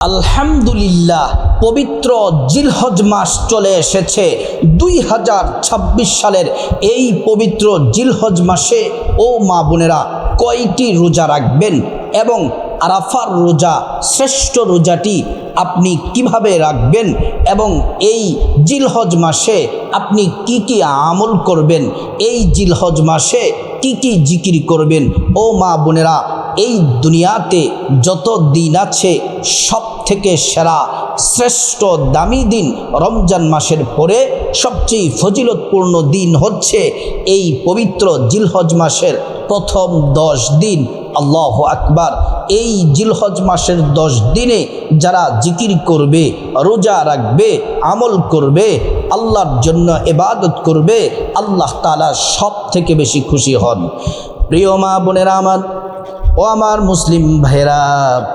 আলহামদুলিল্লাহ, পবিত্র জিলহজ মাস চলে এসেছে। 2026 সালের এই পবিত্র জিলহজ মাসে ও মা বোনেরা কয়টি রোজা রাখবেন এবং আরাফার রোজা শ্রেষ্ঠ রোজাটি আপনি কিভাবে রাখবেন এবং এই জিলহজ মাসে আপনি কি কি আমল করবেন, এই জিলহজ মাসে কি কি জিকির করবেন। ও মা বোনেরা, এই দুনিয়াতে যত দিন আছে সব থেকে সেরা শ্রেষ্ঠ দামি দিন রমজান মাসের পরে সবচেয়ে ফজিলতপূর্ণ দিন হচ্ছে এই পবিত্র জিলহজ মাসের প্রথম 10 দিন। আল্লাহু আকবার। এই জিলহজ মাসের 10 দিনে যারা জিকির করবে, রোজা রাখবে, আমল করবে, আল্লাহর জন্য ইবাদত করবে, আল্লাহ তাআলা সব থেকে বেশি খুশি হন। প্রিয় মা বোনেরা আমার ও আমার মুসলিম ভাইরা,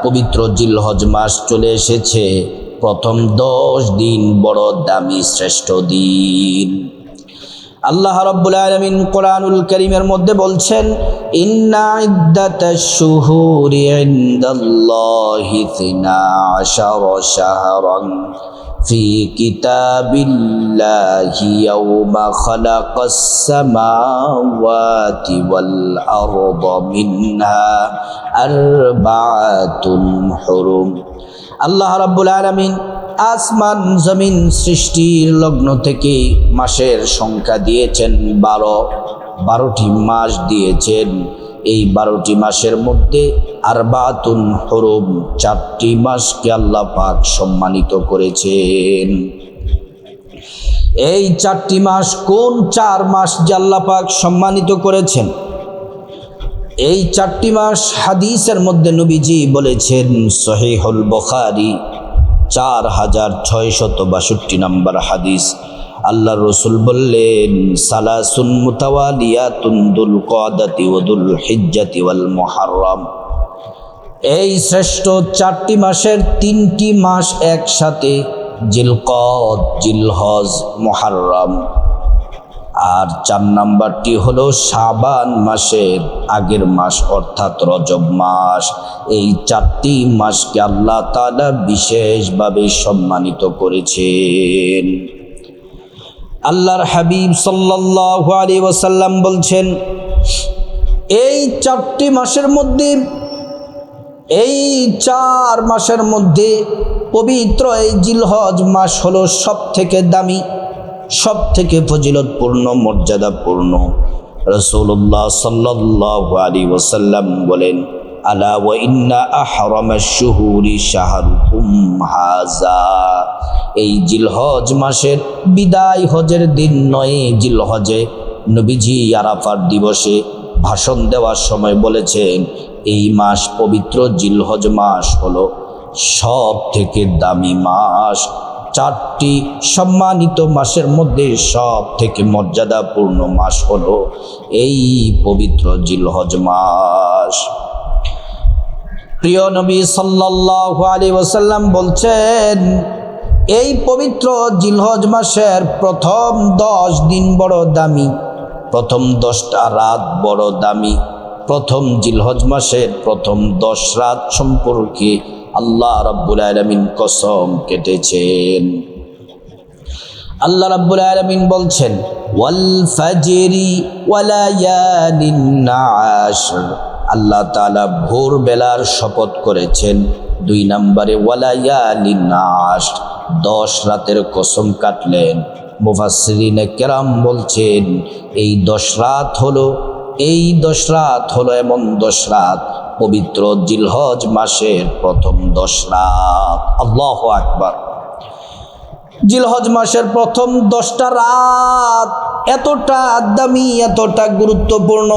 পবিত্র জিলহজ মাস চলে এসেছে। প্রথম 10 দিন বড় দামি শ্রেষ্ঠ দিন। আল্লাহ রাব্বুল আলামিন কোরআনুল কারীমের মধ্যে বলছেন, ইন্না ইদ্দাতাশ শুহুরি ইনদাল্লাহি 12 শাহরান ফি কিতাবিল্লাহি ইয়াওমা খালাকাস সামাওয়াতি ওয়াল আরদা মিনহা আরবাআতুন হুরুম। আল্লাহ রাব্বুল আলামিন আসমান জমিন সৃষ্টির লগ্ন থেকে মাসের সংখ্যা দিয়েছেন 12টি মাস দিয়েছেন। এই 12টি মাসের মধ্যে আরবাতুন হুরুম 4টি মাসকে আল্লাহ পাক সম্মানিত করেছেন। এই 4টি মাস কোন 4 মাস যে আল্লাহ পাক সম্মানিত করেছেন? এই 4টি মাস হাদিসের মধ্যে নবীজি বলেছেন, সহিহুল বুখারী 4662 নম্বর হাদিস। আল্লাহ রসুল বললেন, সালাসুন মুতাওয়ালিয়াতুন দুল কদাতি ওয়া দুল হিজ্জাতি ওয়াল মুহাররম। এই শ্রেষ্ঠ 4টি মাসের 3টি মাস একসাথে, জিলকদ, জিলহজ, মুহাররম। আর 4 নাম্বারটি হলো শাবান মাসের আগের মাস অর্থাৎ রজব মাস। এই 4টি মাসকে আল্লাহ তাআলা বিশেষভাবে সম্মানিত করেছেন। আল্লাহর হাবিব সাল্লাল্লাহু আলাইহি ওয়াসাল্লাম বলছেন, এই 4টি মাসের মধ্যে, এই 4 মাসের মধ্যে পবিত্র এই জিলহজ মাস হলো সব থেকে দামি, সব থেকে ফজিলতপূর্ণ, মর্যাদাপূর্ণ। রাসূলুল্লাহ সাল্লাল্লাহু আলাইহি ওয়াসাল্লাম বলেন, আলা ওয়া ইন্না আহরামাশ শুহুরি শাহরুকুম হাযা। এই জিলহজ মাসের বিদায় হজের দিন 9 জিলহজে নবীজি আরাফার দিবসে ভাষণ দেওয়ার সময় বলেছেন, এই মাস পবিত্র জিলহজ মাস হলো সব থেকে দামি মাস। 4টি সম্মানিত মাসের মধ্যে সব থেকে মর্যাদাপূর্ণ মাস হলো এই পবিত্র জিলহজ মাস। প্রিয় নবী সাল্লাল্লাহু আলাইহি ওয়াসাল্লাম বলছেন, এই পবিত্র জিলহজ মাসের প্রথম 10 দিন বড় দামি, প্রথম 10টা রাত বড় দামি। প্রথম জিলহজ মাসের প্রথম 10 রাত সম্পর্কে আল্লাহ রাব্বুল আলামিন কসম কেটেছেন। আল্লাহ রাব্বুল আলামিন বলছেন, ওয়াল ফাজরি ওয়া লায়ালিন আশর। আল্লাহ তাআলা ভোর বেলার শপথ করেছেন। 2 নম্বরে ওয়া লায়ালিন আশর, 10 রাতের কসম কাটলেন। মুফাসসিরিনে কেরাম বলছেন, এই 10 রাত হলো এমন 10 রাত পবিত্র জিলহজ মাসের প্রথম 10 রাত। আল্লাহু আকবার। জিলহজ মাসের প্রথম 10টা রাত এতটা দামি, এতটা গুরুত্বপূর্ণ,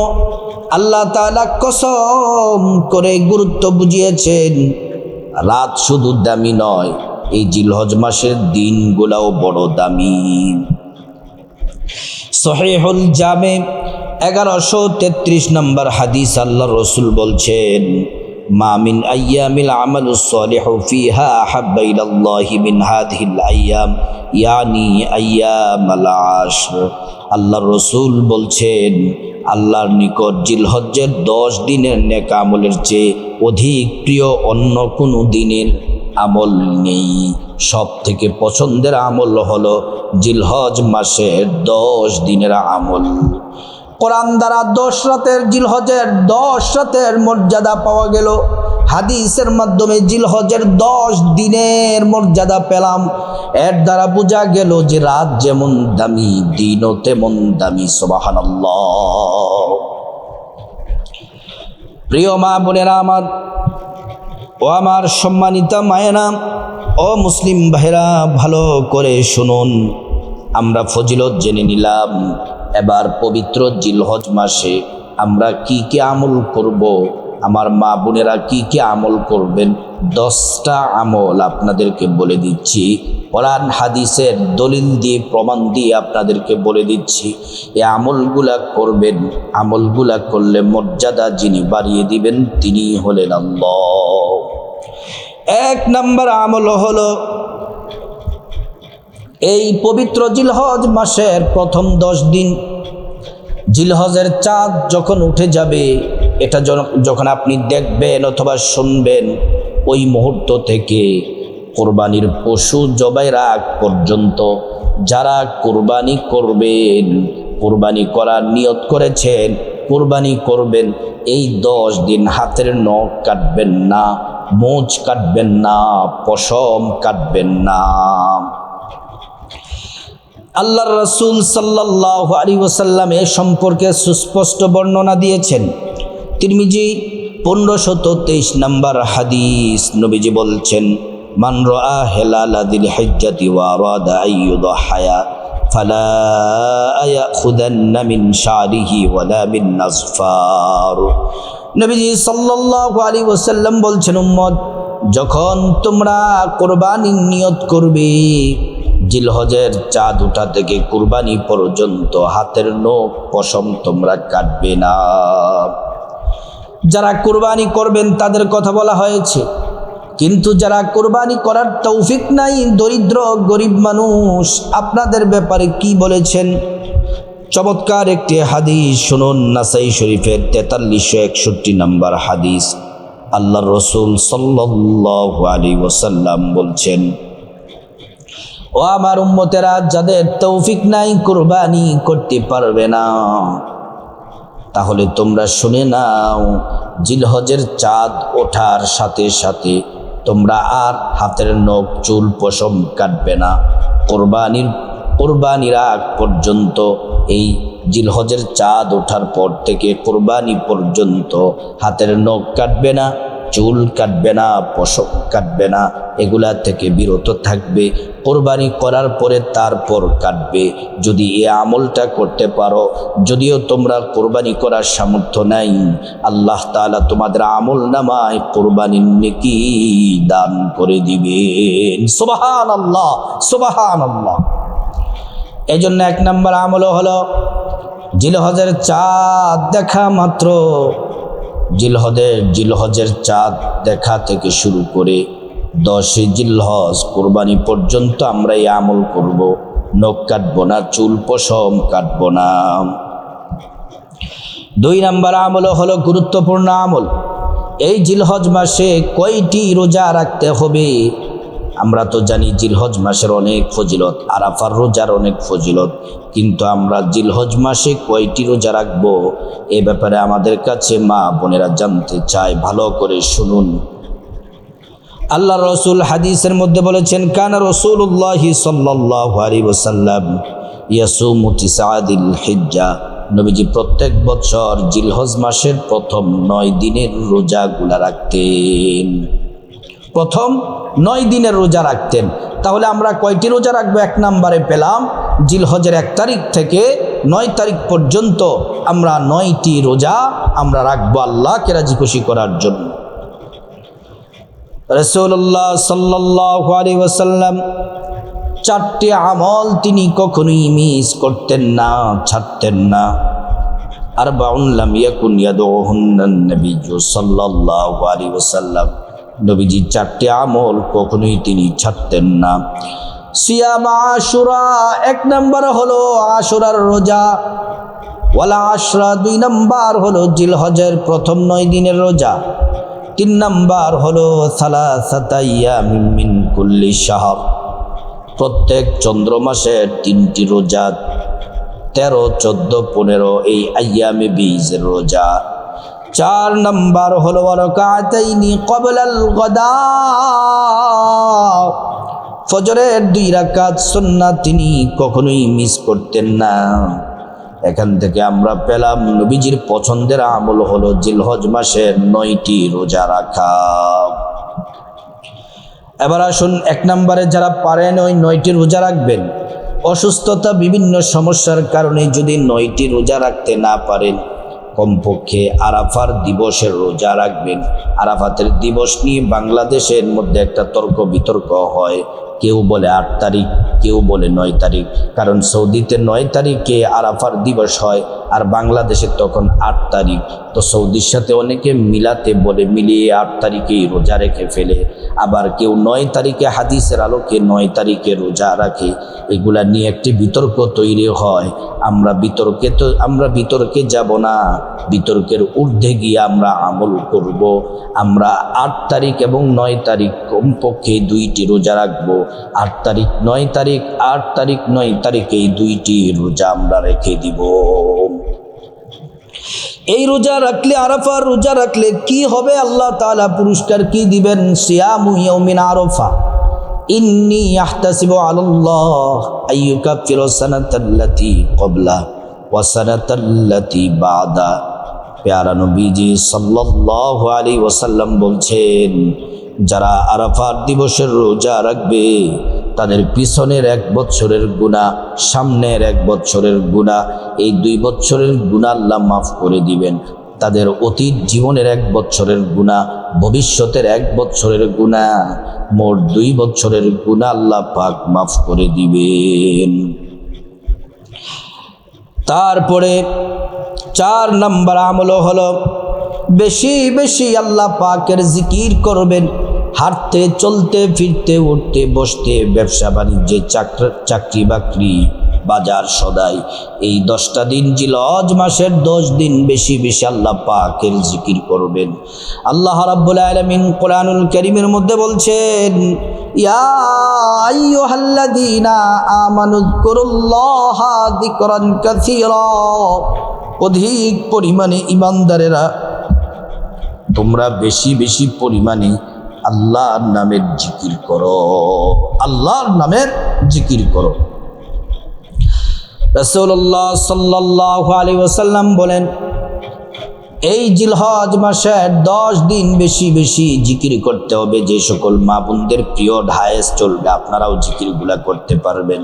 আল্লাহ তাআলা কসম করে গুরুত্ব বুঝিয়েছেন। রাত শুধু দামি নয়, এই জিলহজ মাসের দিনগুলাও বড় দামি। সহিহুল জামে 1133 নম্বর হাদিস, আল্লাহ রসুল বলছেন, মা মিন আইয়ামিল আমালুস সালিহু ফিহা আহাব্বা ইলাল্লাহি মিন হাযিহিল আইয়াম, ইয়ানি আইয়ামাল আশর। আল্লাহ রসুল বলছেন, আল্লাহর নিকট জিলহজ্জের 10 দিনের নেক আমলের চেয়ে অধিক প্রিয় অন্য কোনো দিনের আমল নেই। সব থেকে পছন্দের আমল হলো জিলহজ মাসের 10 দিনের আমল। কোরআন দ্বারা 10 রাতের জিলহজের 10 রাতের মর্যাদা পাওয়া গেল, হাদিসের মাধ্যমে জিলহজের 10 দিনের মর্যাদা পেলাম। এর দ্বারা বোঝা গেল যে রাত যেমন দামি দিনও তেমন দামি। সুবহানাল্লাহ। প্রিয় মা বোনেরা আমার ও আমার সম্মানিতা মায়েরা ও মুসলিম ভাইরা, ভালো করে শুনুন। আমরা ফজিলত জেনে নিলাম, এবার পবিত্র জিলহজ মাসে আমরা কি কি আমল করব, আমার মা বোনেরা কি কি আমল করবেন, 10টা আমল আপনাদেরকে বলে দিচ্ছি। কোরআন হাদিসের দলিল দিয়ে প্রমাণ দিয়ে আপনাদেরকে বলে দিচ্ছি। এই আমলগুলা করবেন, আমলগুলা করলে মর্যাদা যিনি বাড়িয়ে দিবেন তিনি হলেন আল্লাহ। 1 নম্বর আমল হলো, এই পবিত্র জিলহজ মাসের প্রথম 10 দিন জিলহজের চাঁদ যখন উঠে যাবে, এটা যখন আপনি দেখবেন অথবা শুনবেন, ওই মুহূর্ত থেকে কোরবানির পশু জবাইয়ের আগ পর্যন্ত যারা কোরবানি করবেন, কোরবানি করার নিয়ত করেছেন, কোরবানি করবেন, এই 10 দিন হাতের নখ কাটবেন না, মোচ কাটবেন না, পশম কাটবেন না। আল্লাহর রাসূল সাল্লাল্লাহু আলাইহি ওয়াসাল্লাম এ সম্পর্কে সুস্পষ্ট বর্ণনা দিয়েছেন। তিরমিজি 1523 নম্বর হাদিস, নবীজি বলছেন, মান রাআ হিলালা যিল হিজ্জাতি ওয়া আরাদা আইয়ুদহিয়া ফালা ইয়াখুদান্না মিন শারিহি ওয়ালা মিন নাসফার। নবীজি সাল্লাল্লাহু আলাইহি ওয়াসাল্লাম বলছেন, উম্মত, যখন তোমরা কোরবানির নিয়ত করবে, জিলহজের চাঁদ ওঠা থেকে কুরবানি পর্যন্ত হাতের নখ পশম তোমরা কাটবে না। যারা কুরবানি করবেন তাদের কথা বলা হয়েছে, কিন্তু যারা কুরবানি করার তৌফিক নাই, দরিদ্র গরিব মানুষ, আপনাদের ব্যাপারে কি বলেছেন? চমৎকার একটি হাদিস শুনুন, নাসাই শরীফের 4361 নম্বর হাদিস। আল্লাহর রাসূল সাল্লাল্লাহু আলাইহি ওয়াসাল্লাম বলছেন, ও আমার উম্মতেরা, যাদের তৌফিক নাই, কুরবানি করতে পারবে না, তাহলে তোমরা শুনে নাও, জিলহজের চাঁদ ওঠার সাথে সাথে তোমরা আর হাতের নখ চুল পশম কাটবে না। কোরবানির আগ পর্যন্ত, এই জিলহজের চাঁদ ওঠার পর থেকে কোরবানি পর্যন্ত হাতের নখ কাটবে না, চুল কাটবে না, পশম কাটবে না, এগুলা থেকে বিরত থাকবে। কোরবানি করার পরে তারপর কাটবে। যদি এই আমলটা করতে পারো, যদিও তোমরা কোরবানি করার সামর্থ্য নাই, আল্লাহ তাআলা তোমাদের আমল নামায় কোরবানির নেকি দান করে দিবেন। সুবহানাল্লাহ, সুবহানাল্লাহ। এই জন্য 1 নম্বর আমল হলো, জিলহজের চাঁদ দেখা মাত্র, জিলহজের চাঁদ দেখা থেকে শুরু করে 10 জিলহজ কোরবানি পর্যন্ত আমরা এই আমল করব। নখ কাটবো না, চুল পশম কাটবো না। 2 নম্বর আমল হলো গুরুত্বপূর্ণ আমল। এই জিলহজ মাসে কয়টি রোজা রাখতে হবে? আমরা তো জানি জিলহজ মাসের অনেক ফজিলত, আরাফার রোজার অনেক ফজিলত, কিন্তু আমরা জিলহজ মাসে কয়টি রোজা রাখবো এ ব্যাপারে আমাদের কাছে মা বোনেরা জানতে চায়। ভালো করে শুনুন। আল্লাহ রাসূল হাদিসের মধ্যে বলেছেন, কানা রাসূলুল্লাহি সাল্লাল্লাহু আলাইহি ওয়াসাল্লাম ইয়াসুমু তিসআদিল হিজ্জা। নবীজি প্রত্যেক বছর জিলহজ মাসের প্রথম 9 দিনের রোজাগুলা রাখতেন। প্রথম 9 দিনের রোজা রাখতেন। তাহলে আমরা কয়টি রোজা রাখবো? 1 নম্বরে পেলাম, জিলহজের 1 তারিখ থেকে 9 তারিখ পর্যন্ত আমরা 9টি রোজা আমরা রাখবো আল্লাহকে রাজি খুশি করার জন্য। রাসূলুল্লাহ সাল্লাল্লাহু আলাইহি ওয়াসাল্লাম 4টি আমল তিনি কখনোই মিস করতেন না, ছাড়তেন না। আরবাউন লাম ইয়াকুন ইয়াদউহুন্নান নবিয়্যু সাল্লাল্লাহু আলাইহি ওয়াসাল্লাম, নবীজি 4টি আমল কখনোই তিনি ছাড়তেন না। সিয়াম আশুরা, 1 নম্বর হলো আশুরার রোজা। ওয়ালা আশরা, 2 নম্বর হলো জিলহজের প্রথম 9 দিনের রোজা। 3 নাম্বার হলো সালাসাতা আইয়ামিন মিন কুল্লি শাহর, প্রত্যেক চন্দ্র মাসের 3টি রোজা, 13, 14, 15 এই আইয়ামে বীজের রোজা। 4 নাম্বার হলো রাকাতাইনি ক্বাবলাল গাদা, ফজরের 2 রাকাত সুন্নাত তিনি কখনোই মিস করতেন না। এখান থেকে আমরা পেলাম নবীজির পছন্দের আমল হলো জিলহজ মাসের 9টি রোজা রাখা। এবার আসুন 1 নম্বরে যারা পারেন ওই 9টি রোজা রাখবেন। অসুস্থতা বিভিন্ন সমস্যার কারণে যদি 9টি রোজা রাখতে না পারেন, কমপক্ষে আরাফার দিবসের রোজা রাখবেন। আরাফাতের দিবস নিয়ে বাংলাদেশের মধ্যে একটা তর্ক বিতর্ক হয়, কেউ বলে 8 তারিখ, কেউ বলে 9 তারিখ, কারণ সৌদিতে 9 তারিখে আরাফার দিবস হয় আর বাংলাদেশে তখন 8 তারিখ। তো সৌদির সাথে অনেকে মিলাতে বলে, মিলিয়ে 8 তারিখেই রোজা রেখে ফেলে। আবার কেউ 9 তারিখে হাদিসের আলোকে 9 তারিখে রোজা রাখে। এগুলা নিয়ে একটি বিতর্ক তৈরি হয়। আমরা বিতর্কে যাব না, বিতর্কের ঊর্ধ্বে গিয়ে আমরা আমল করব। আমরা 8 তারিখ এবং 9 তারিখ কমপক্ষে 2টি রোজা রাখবো। 8 তারিখ 9 তারিখ, 8 তারিখ 9 তারিখে এই 2টি রোজা আমরা রেখে দিব। এই রোজা রাখলে, আরাফার রোজা রাখলে কি হবে? আল্লাহ তাআলা পুরস্কার কি দিবেন? সিয়ামু ইয়াউমিন আরাফা ইন্নী আহতাসিবু আলাল্লাহ আইয়ুকাফিরু সানাতাল্লাতী ক্বাবলা ওয়া সানাতাল্লাতী বাদা। প্যারা নবীজি সাল্লাল্লাহু আলাইহি ওয়াসাল্লাম বলছেন, যারা আরাফার দিবসের রোজা রাখবে তাদের পিছনের 1 বছরের গুনাহ, সামনের 1 বছরের গুনাহ, এই 2 বছরের গুনাহ আল্লাহ মাফ করে দিবেন। তাদের অতীত জীবনের 1 বছরের গুনাহ, ভবিষ্যতের 1 বছরের গুনাহ, মোট 2 বছরের গুনাহ আল্লাহ পাক মাফ করে দিবেন। তারপরে 4 নম্বর আমল হলো বেশি বেশি আল্লাহ পাকের জিকির করবেন। হাঁটতে, চলতে, ফিরতে, উঠতে, বসতে, ব্যবসা বাণিজ্যে, চাকরি বাকরি, বাজার সদাই, এই 10টা দিন জিলহজ মাসের 10 দিন বেশি বেশি আল্লাহ পাকের জিকির করবেন। আল্লাহ রাব্বুল আলামিন কোরআনুল কারীমের মধ্যে বলছেন, ইয়া আইয়ুহাল্লাযীনা আমানুযকুরুল্লাহা যিকরান কাসীরা, অধিক পরিমাণে ঈমানদারেরা তোমরা বেশি বেশি পরিমাণে আল্লাহর নামের জিকির করো, আল্লাহর নামের জিকির করো। রাসূলুল্লাহ সাল্লাল্লাহু আলাইহি ওয়াসাল্লাম বলেন, এই জিলহজ মাসের 10 দিন বেশি বেশি জিকির করতে হবে। যে সকল মা বোনদের প্রিয় হায়েস চলবে, আপনারাও জিকিরগুলা করতে পারবেন।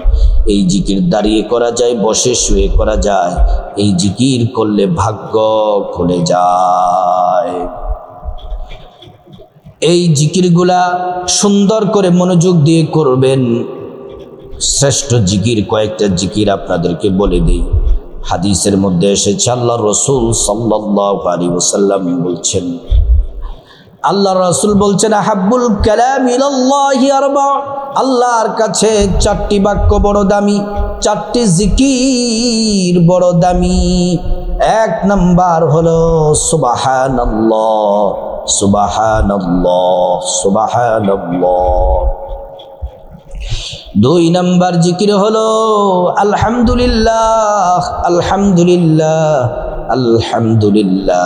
এই জিকির দাঁড়িয়ে করা যায়, বসে শুয়ে করা যায়। এই জিকির করলে ভাগ্য খুলে যায়। এই জিকিরগুলা সুন্দর করে মনোযোগ দিয়ে করবেন। শ্রেষ্ঠ জিকির কয়েকটা জিকির আপনাদেরকে বলে দেই। হাদিসের মধ্যে এসেছে, আল্লাহ রাসূল সাল্লাল্লাহু আলাইহি ওয়াসাল্লাম বলছেন, আল্লাহ রাসূল বলছেন, আহাব্বুল কালাম ইলাল্লাহি আরবা, আল্লাহর কাছে 4টি বাক্য বড় দামি, 4টি জিকির বড় দামি। 1 নাম্বার হলো সুবহানাল্লাহ, সুবহানাল্লাহ, সুবহানাল্লাহ। 2 নাম্বার জিকির হলো আলহামদুলিল্লাহ, আলহামদুলিল্লাহ, আলহামদুলিল্লাহ।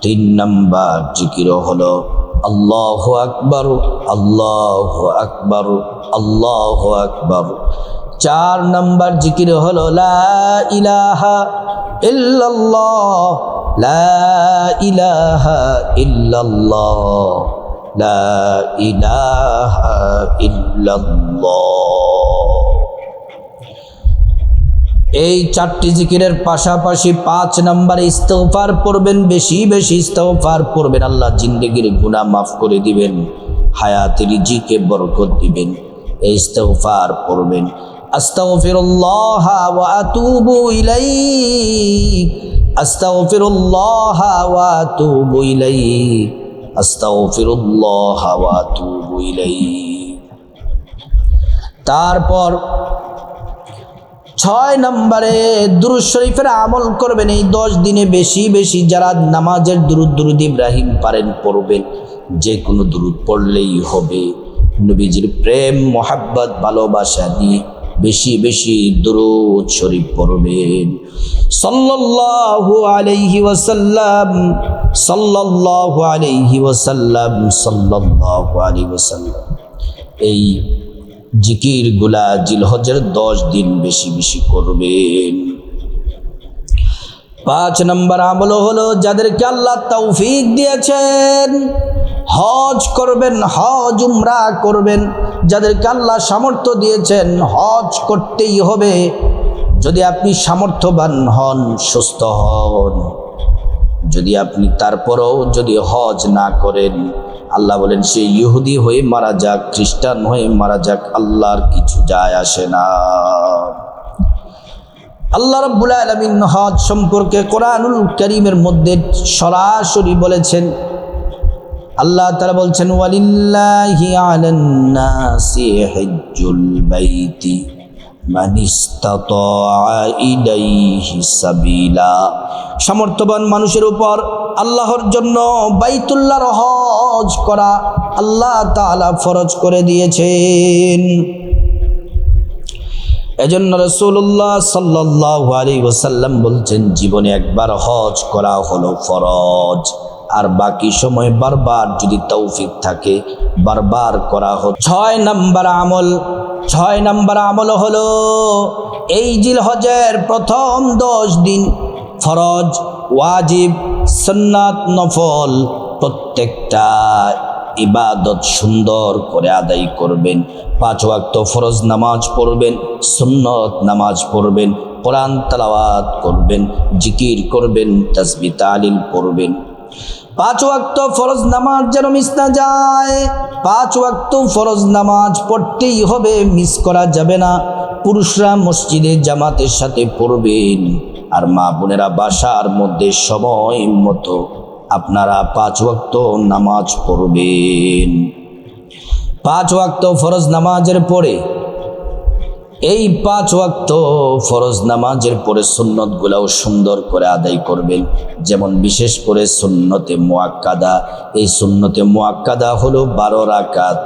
3 নাম্বার জিকির হলো আল্লাহু আকবার, আল্লাহু আকবার, আল্লাহু আকবার। 4 নাম্বার জিকির হলো লা ইলাহা ইল্লাল্লাহ, লা ইলাহা ইল্লাল্লাহ, লা ইলাহা ইল্লাল্লাহ। এই 4টি জিকিরের পাশাপাশি 5 নম্বরে ইস্তিগফার পড়বেন, বেশি বেশি ইস্তিগফার পড়বেন। আল্লাহ জিন্দেগির গুনাহ মাফ করে দিবেন, হায়াতে রিজিকে বরকত দিবেন। এই ইস্তিগফার পড়বেন, আস্তাগফিরুল্লাহ ওয়া আতুবু ইলাইহি, আস্তাগফিরুল্লাহ ওয়া আতুবু ইলাইহি, আস্তাগফিরুল্লাহ ওয়া আতুবু ইলাইহি। তারপর 6 নম্বরে দুরূদ শরীফের আমল করবেন। এই 10 দিনে বেশি বেশি যারা নামাজের দুরূদ ইব্রাহিম পারেন পড়বেন, যে কোনো দুরূদ পড়লেই হবে। নবীজির প্রেম মোহাব্বত ভালোবাসা নিয়ে বেশি বেশি দুরূদ শরীফ পড়বেন। সাল্লাল্লাহু আলাইহি ওয়াসাল্লাম, সাল্লাল্লাহু আলাইহি ওয়াসাল্লাম, সাল্লাল্লাহু আলাইহি ওয়াসাল্লাম। এই জিকিরগুলা জিলহজের 10 দিন বেশি বেশি করবেন। 5 নম্বর আমল হলো যাদেরকে আল্লাহ তৌফিক দিয়েছেন হজ করবেন, হজ উমরা করবেন। যাদেরকে আল্লাহ সামর্থ্য দিয়েছেন হজ করতেই হবে। যদি আপনি সামর্থ্যবান হন, সুস্থ হন, যদি আপনি তারপরেও যদি হজ না করেন, আল্লাহ বলেন সে ইহুদি হয়ে মারা যাক, খ্রিস্টান হয়ে মারা যাক, আল্লাহর কিছু যায় আসে না। আল্লাহ রাব্বুল আলামিন হজ সম্পর্কে কোরআনুল কারীমের মধ্যে সরাসরি বলেছেন। আল্লাহ তাআলা বলছেন ওয়ালিল্লাহি আলান নাসি হিজ্জুল বাইতি মান ইসতাতা ইলাইহি সাবিলা। সামর্থ্যবান মানুষের উপর আল্লাহর জন্য বাইতুল্লাহর হজ করা আল্লাহ তাআলা ফরজ করে দিয়েছেন। এজন্য রাসূলুল্লাহ সাল্লাল্লাহু আলাইহি ওয়াসাল্লাম বলছেন জীবনে একবার হজ করা হলো ফরজ, আর বাকি সময় বারবার যদি তৌফিক থাকে বারবার করা হলো। 6 নম্বর আমল হলো এই জিলহজের প্রথম 10 দিন ফরজ, ওয়াজিব, সুন্নাত, নফল প্রত্যেকটা ইবাদত সুন্দর করে আদায় করবেন। 5 ওয়াক্ত ফরজ নামাজ পড়বেন, সুন্নত নামাজ পড়বেন, কোরআন তেলাওয়াত করবেন, জিকির করবেন, তাসবিহ তাহলিল পড়বেন। 5 ওয়াক্ত ফরজ নামাজ যেন মিস না যায়। 5 ওয়াক্ত ফরজ নামাজ পড়তেই হবে, মিস করা যাবে না। পুরুষরা মসজিদে জামাতের সাথে পড়বেন, আর মা বোনেরা বাসার মধ্যে সময় মতো আপনারা 5 ওয়াক্ত নামাজ পড়বেন। 5 ওয়াক্ত ফরজ নামাজের পরে এই 5 ওয়াক্ত ফরজ নামাজের পরে সুন্নতগুলাও সুন্দর করে আদায় করবেন। যেমন বিশেষ করে সুন্নতে মুআক্কাদা। এই সুন্নতে মুআক্কাদা হলো 12 রাকাত।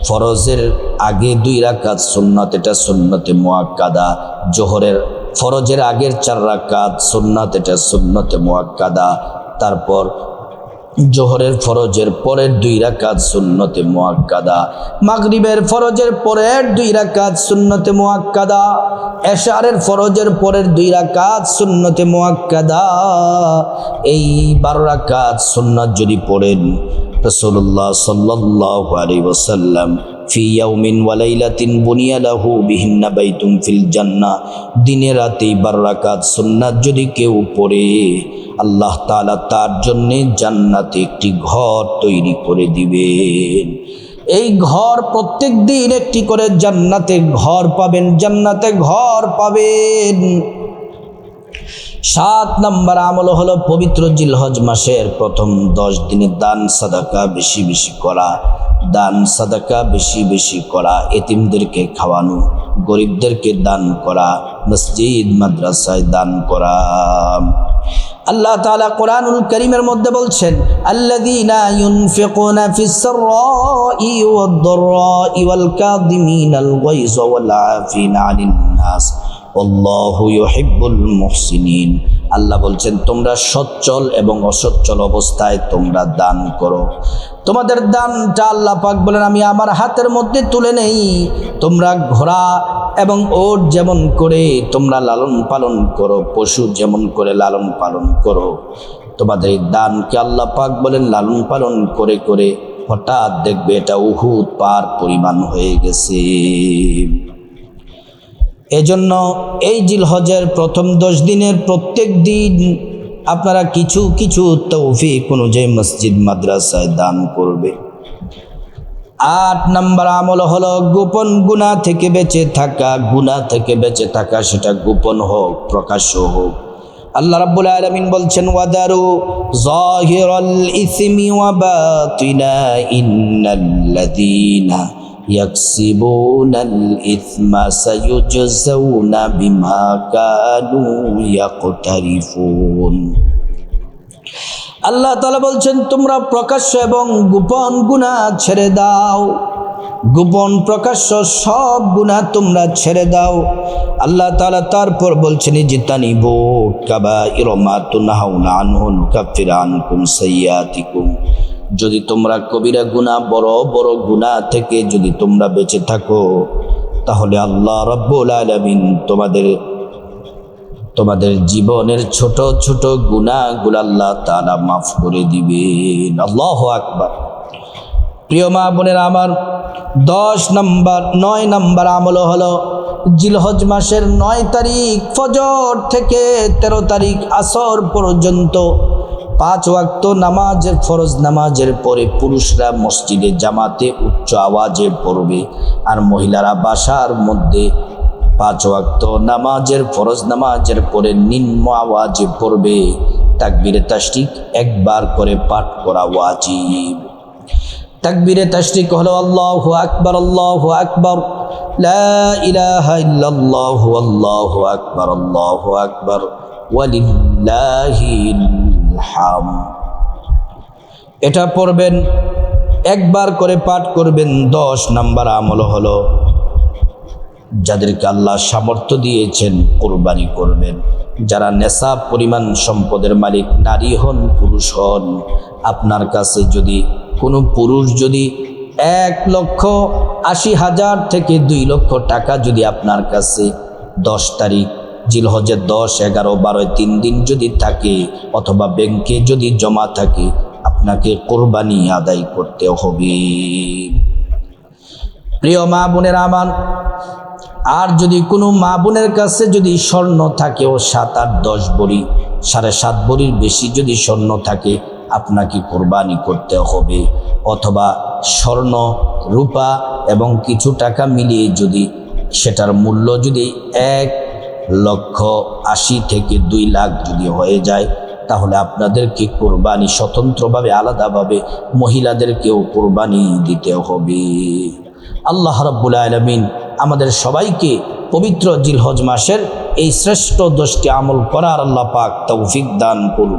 ফরজের আগে 2 রাকাত সুন্নত, এটা সুন্নতে মুআক্কাদা। জোহরের ফরজের আগের 4 রাকাত সুন্নত, এটা সুন্নতে মুআক্কাদা। তারপর জোহরের ফরজের পরের 2 রাকাত সুন্নতে মুআক্কাদা। মাগরিবের ফরজের পরের 2 রাকাত সুন্নতে মুআক্কাদা। এশারের ফরজের পরের 2 রাকাত সুন্নতে মুআক্কাদা। এই 12 রাকাত সুন্নাত যদি পড়েন, রাসূলুল্লাহ সাল্লাল্লাহু আলাইহি ওয়াসাল্লাম ফি ইয়াউমিন ওয়া লাইলাতিন বুনিয়া লাহু বিহিন্না বাইতুন ফিল জান্নাহ, দিনে রাতে 12 রাকাত সুন্নাত যদি কেউ পড়ে, আল্লাহ তাআলা তার জন্য জান্নাতে একটি ঘর তৈরি করে দিবেন। এই ঘর প্রত্যেক দিন একটি করে জান্নাতে ঘর পাবেন, জান্নাতে ঘর পাবেন। 7 নম্বর আমল হলো পবিত্র জিলহজ মাসের প্রথম 10 দিনে দান সাদাকা বেশি বেশি করা। দান সাদাকা বেশি বেশি করা, এতিমদেরকে খাওয়ানো, গরিবদেরকে দান করা, মসজিদ মাদ্রাসায় দান করা। আল্লাহ তাআলা কোরআনুল কারীমের মধ্যে বলছেন আল্লাযীনা ইউনফিকুনা ফিস সাররাই ওয়াদ দাররাই ওয়াল কাযিমিনাল গায়যা ওয়াল আফিনা আনিন নাস আল্লাহু ইউহিব্বুল মুহসিনিন। আল্লাহ বলছেন তোমরা সচ্ছল এবং অসচ্ছল অবস্থায় তোমরা দান করো। তোমাদের দানটা আল্লাহ পাক বলেন আমি আমার হাতের মধ্যে তুলে নেই। তোমরা ঘোড়া এবং ওট যেমন করে তোমরা লালন পালন করো, পশু যেমন করে লালন পালন করো, তোমাদের এই দানকে আল্লাহ পাক বলেন লালন পালন করে করে হঠাৎ দেখবে এটা উহুদ পাহাড় পরিমাণ হয়ে গেছে। এজন্য এই জিলহজের প্রথম 10 দিনের প্রত্যেক দিন আপনারা কিছু কিছু তৌফিক অনুযায়ী মসজিদ মাদ্রাসায় দান করবে। 8 নম্বর আমল হলো গোপন গুনাহ থেকে বেঁচে থাকা। গুনাহ থেকে বেঁচে থাকা, সেটা গোপন হোক প্রকাশ্য হোক। আল্লাহ রাব্বুল আলামিন বলছেন ওয়াদারু যাহিরাল ইসমি ওয়া বাতিনা ইন্নাল্লাযীনা ইয়াকসিবুনাল ইসমা সায়ুজজাউনা বিমা কানু ইয়াকতারিফুন। আল্লাহ তাআলা বলছেন, তোমরা প্রকাশ্য এবং গোপন গুনাহ ছেড়ে দাও, গোপন প্রকাশ্য সব গুনাহ তোমরা ছেড়ে দাও। আল্লাহ তাআলা তারপর বলছেন, ইজতানিবু কাবাইরা মা তুনহাউনা আনহু নুকাফির আনকুম সাইয়্যাতিকুম। যদি তোমরা কবিরা গুনাহ, বড় বড় গুনাহ থেকে যদি তোমরা বেঁচে থাকো, তাহলে আল্লাহ রাব্বুল আলামিন তোমাদের জীবনের ছোট ছোট গুনাহগুলো আল্লাহ তাআলা মাফ করে দিবেন। আল্লাহু আকবার। প্রিয় মা বোনেরা আমার, 9 নম্বর আমল হলো জিলহজ মাসের 9 তারিখ ফজর থেকে 13 তারিখ আসর পর্যন্ত 5 ওয়াক্ত নামাজের, ফরজ নামাজের পরে পুরুষরা মসজিদে জামাতে উচ্চ আওয়াজে পড়বে, আর মহিলারা বাসার মধ্যে 5 ওয়াক্ত নামাজের, ফরজ নামাজের পরে নিম্ন আওয়াজে পড়বে। তাকবীরে তাশরিক একবার করে পাঠ করা ওয়াজিব। তাকবীরে তাশরিক হলো আল্লাহু আকবার, আল্লাহু আকবার, লা ইলাহা ইল্লাল্লাহু, আল্লাহু আকবার, আল্লাহু আকবার, ওয়ালিল্লাহিল হামদ। এটা পড়বেন, একবার করে পাঠ করবেন। 10 নম্বর আমল হলো যাদেরকে আল্লাহ সামর্থ্য দিয়েছেন কোরবানি করবেন। যারা নেশাব পরিমাণ সম্পদের মালিক, নারী হন পুরুষ হন, আপনার কাছে যদি কোনো পুরুষ যদি 1,80,000 থেকে 2 লক্ষ টাকা যদি আপনার কাছে 10 তারিখ জিলহজের 10, 11, 12 3 দিন যদি থাকে, অথবা ব্যাংকে যদি জমা থাকে, আপনাকে কোরবানি আদায় করতে হবে। প্রিয় মা বোনের আমার, আর যদি কোনো মা বোনের কাছে যদি স্বর্ণ থাকেও 7, 8, 10 ভরি, 7.5 ভরির বেশি যদি স্বর্ণ থাকে, আপনাকে কোরবানি করতে হবে। অথবা স্বর্ণ, রূপা এবং কিছু টাকা মিলিয়ে যদি সেটার মূল্য যদি 1,80,000 থেকে 2 লাখ যদি হয়ে যায়, তাহলে আপনাদেরকে কোরবানি স্বতন্ত্রভাবে, আলাদাভাবে মহিলাদেরকেও কোরবানি দিতে হবে। আল্লাহ রাব্বুল আলামিন আমাদের সবাইকে পবিত্র জিলহজ মাসের এই শ্রেষ্ঠ 10টি আমল করার আল্লাহ পাক তৌফিক দান করুন।